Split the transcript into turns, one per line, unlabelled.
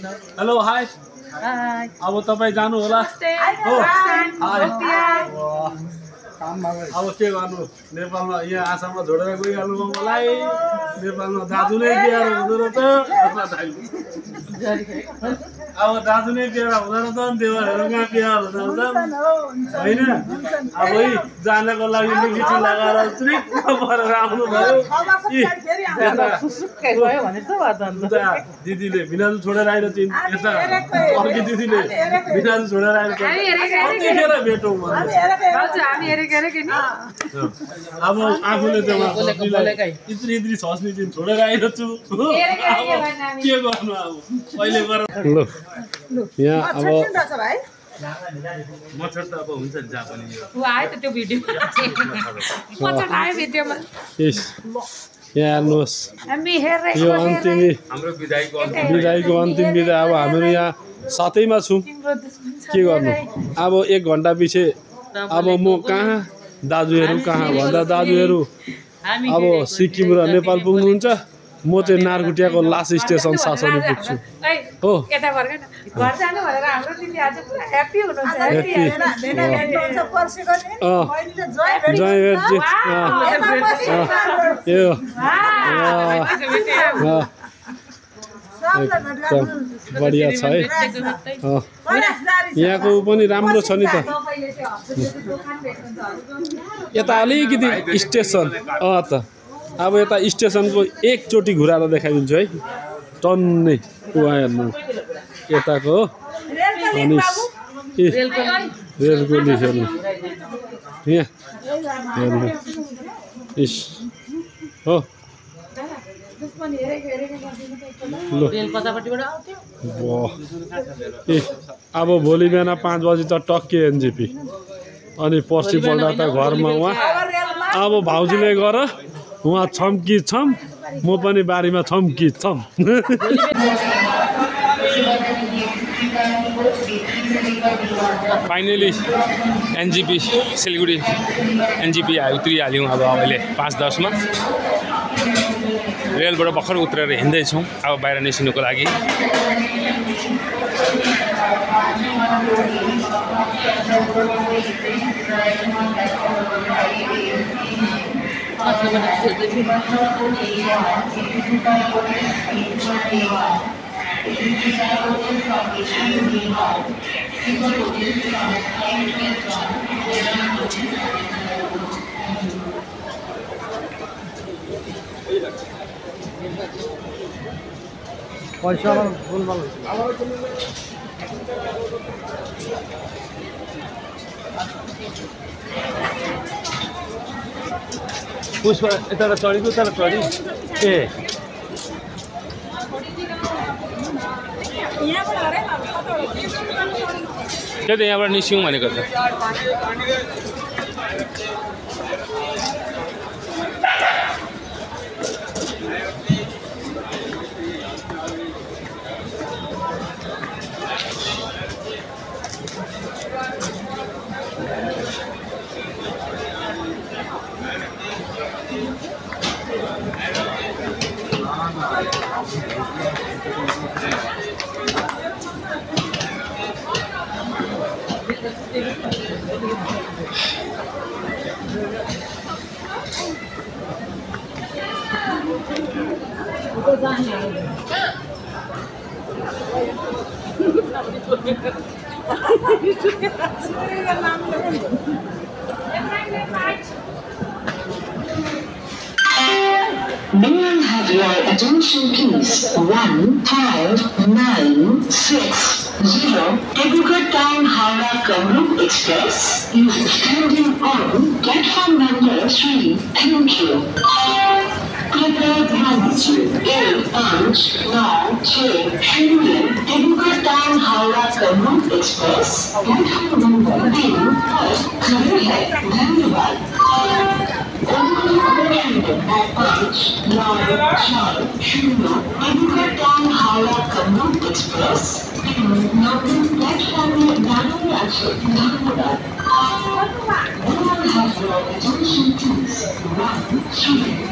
Hello hi अब तपाईँ जानु होला हो अब के गर्नु नेपालमा यहाँ आसाममा छोडेर गइहाल्नु मलाई नेपालमा दाजु नै बिहा हुँदो रहेछ अब दाजु नै बिहा हुँदो रहेछ देवरहरूमा बिहा हुँदो रहेछ हैन अब जानको लागि लिखित लगाएर त्रिक्क परेर आउनु भयो दिदीले भिनाजु छोडेर आएर यता अर्की दिदीले भिनाजु छोडेर आएर कतिखेर भेटौँ अब आफूले इत्री इत्री छस्ने दिन छोडेर आएको छु के गर्नु अब अहिले गर यहाँ अब मच्छर त अब हुन्छ नि जहाँ पनि
आयो त त्यो भिडियो मच्छर आयो भिडियोमा
यहाँ हेर्नुहोस् यो अन्तिम हाम्रो विदाईको अन्तिम विदा अब हाम्रो यहाँ साथैमा छौँ के गर्नु अब 1 घन्टा पछि अब म कहाँ दाजुहरू कहाँ भन्दा दाजुहरू अब सिक्किम र नेपाल पुग्नुहुन्छ म चाहिँ नारकुटियाको लास्ट स्टेसन सासनी पुग्छु हो बढिया छ है यहाँको पनि राम्रो छ नि त यता अलिकति स्टेसन त अब यता स्टेसनको एकचोटि घुराएर देखाइदिन्छु है टन्नै उहाँ हेर्नु यताको अनि रेलको लेख्नु यहाँ हेर्नु इस हो अब भोलि बिहान 5 बजी त टक्के एनजेपी अनि पर्सिपल्ट त घरमा उहाँ अब भाउजूले गर उहाँ छम्की छम म पनि बारीमा छम्की छम फाइनली एनजेपी सिलगढी एनजेपी उत्रिहाल्यौँ अब अहिले 5:10 मा रेलबाट भर्खर उत्रेर हिँड्दैछौँ अब बाहिर निस्किनुको लागि पैसा पुष्प यता चढेको उता चढी ए त्यो त यहाँबाट निस्क्यौँ भनेको त
May I have your attention please? 1596 Dibrugad Town Howrah Kamrup Express is standing on platform number 3. Thank you. कृपया ध्यान दीजिए 1596 Dibrugarh town Howrah Kamrup express platform number 3 पर खड़ी है धन्यवाद Dibrugarh town Howrah Kamrup express platform में जाने अच्छे धन्यवाद have your attention please 1 3